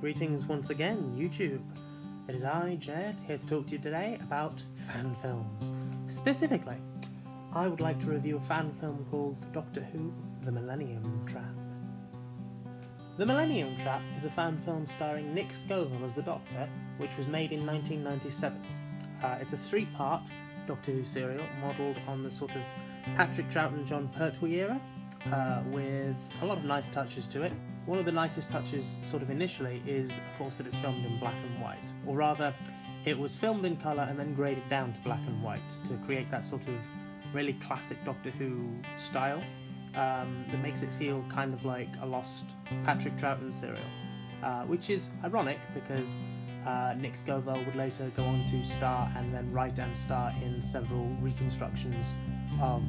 Greetings once again, YouTube. It is I, Jed, here to talk to you today about fan films. Specifically, I would like to review a fan film called Doctor Who: The Millennium Trap. The Millennium Trap is a fan film starring Nick Scoville as the Doctor, which was made in 1997. It's a three-part Doctor Who serial modelled on the sort of Patrick Troughton, John Pertwee era, with a lot of nice touches to it. One of the nicest touches, sort of initially, is of course that it's filmed in black and white, or rather, it was filmed in colour and then graded down to black and white to create that sort of really classic Doctor Who style that makes it feel kind of like a lost Patrick Troughton serial, which is ironic because Nick Scoville would later go on to star and then write and star in several reconstructions of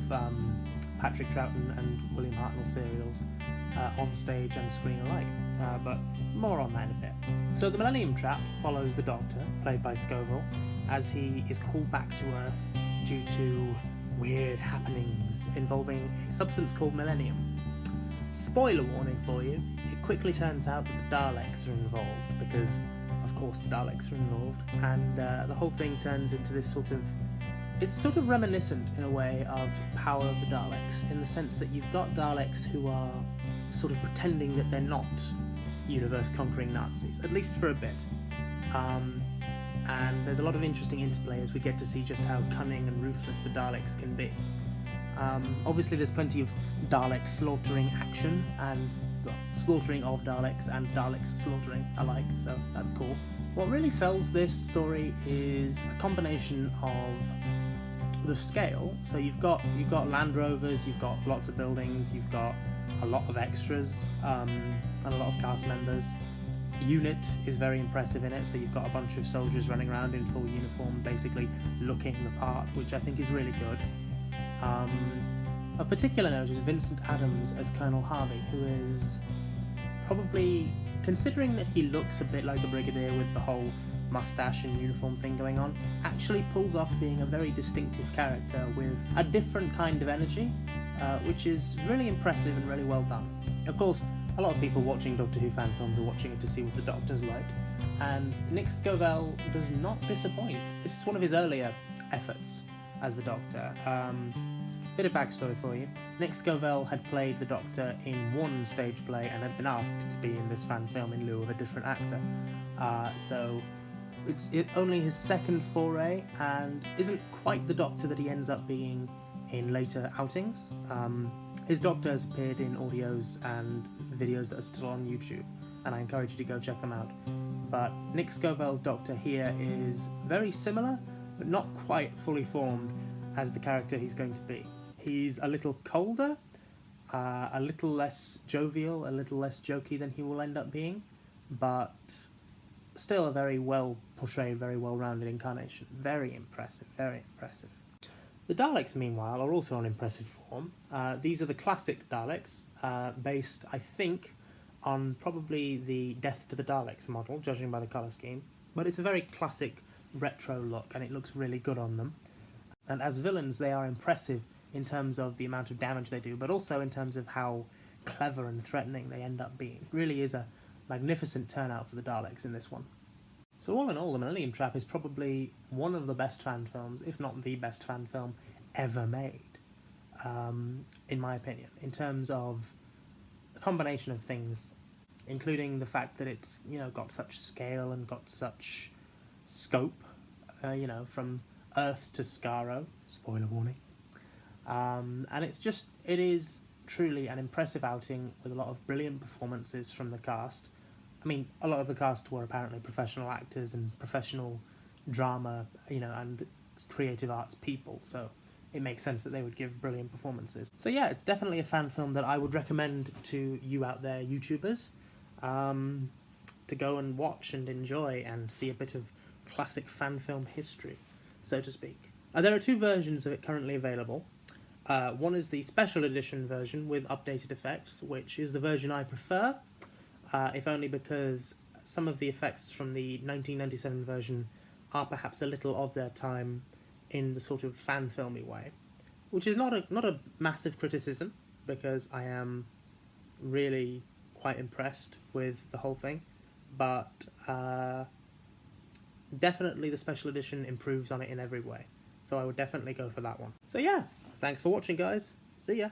Patrick Troughton and William Hartnell serials on stage and screen alike, but more on that in a bit. So the Millennium Trap follows the Doctor, played by Scoville, as he is called back to Earth due to weird happenings involving a substance called Millennium. Spoiler warning for you, it quickly turns out that the Daleks are involved, because of course the Daleks are involved, and the whole thing turns into this it's sort of reminiscent in a way of Power of the Daleks, in the sense that you've got Daleks who are sort of pretending that they're not universe-conquering Nazis, at least for a bit. And there's a lot of interesting interplay as we get to see just how cunning and ruthless the Daleks can be. Obviously there's plenty of Dalek slaughtering action, and slaughtering of Daleks and Daleks slaughtering alike, so that's cool. What really sells this story is a combination of the scale. So you've got Land Rovers, you've got lots of buildings, you've got a lot of extras, and a lot of cast members. Unit is very impressive in it, so you've got a bunch of soldiers running around in full uniform, basically looking the part, which I think is really good. Of particular note is Vincent Adams as Colonel Harvey, who is probably, considering that he looks a bit like the Brigadier with the whole mustache and uniform thing going on, actually pulls off being a very distinctive character with a different kind of energy, which is really impressive and really well done. Of course, a lot of people watching Doctor Who fan films are watching it to see what the Doctor's like, and Nick Scoville does not disappoint. This is one of his earlier efforts as the Doctor. Bit of backstory for you. Nick Scoville had played the Doctor in one stage play and had been asked to be in this fan film in lieu of a different actor. So it's only his second foray and isn't quite the Doctor that he ends up being in later outings. His Doctor has appeared in audios and videos that are still on YouTube, and I encourage you to go check them out. But Nick Scoville's Doctor here is very similar, but not quite fully formed as the character he's going to be. He's a little colder, a little less jovial, a little less jokey than he will end up being, but still a very well portrayed, very well-rounded incarnation. Very impressive, very impressive. The Daleks, meanwhile, are also on impressive form. These are the classic Daleks, based, I think, on probably the Death to the Daleks model, judging by the colour scheme, but it's a very classic retro look, and it looks really good on them. And as villains, they are impressive in terms of the amount of damage they do, but also in terms of how clever and threatening they end up being. It really is a magnificent turnout for the Daleks in this one. So all in all, The Millennium Trap is probably one of the best fan films, if not the best fan film ever made, in my opinion, in terms of a combination of things, including the fact that it's, got such scale and got such scope, from Earth to Skaro, spoiler warning. And it is truly an impressive outing with a lot of brilliant performances from the cast. I mean, a lot of the cast were apparently professional actors and professional drama, and creative arts people, so it makes sense that they would give brilliant performances. So yeah, it's definitely a fan film that I would recommend to you out there, YouTubers, to go and watch and enjoy and see a bit of classic fan film history, so to speak. There are two versions of it currently available. One is the special edition version with updated effects, which is the version I prefer, if only because some of the effects from the 1997 version are perhaps a little of their time in the sort of fan filmy way, which is not a massive criticism, because I am really quite impressed with the whole thing. but definitely the special edition improves on it in every way. So I would definitely go for that one. So yeah, thanks for watching, guys. See ya.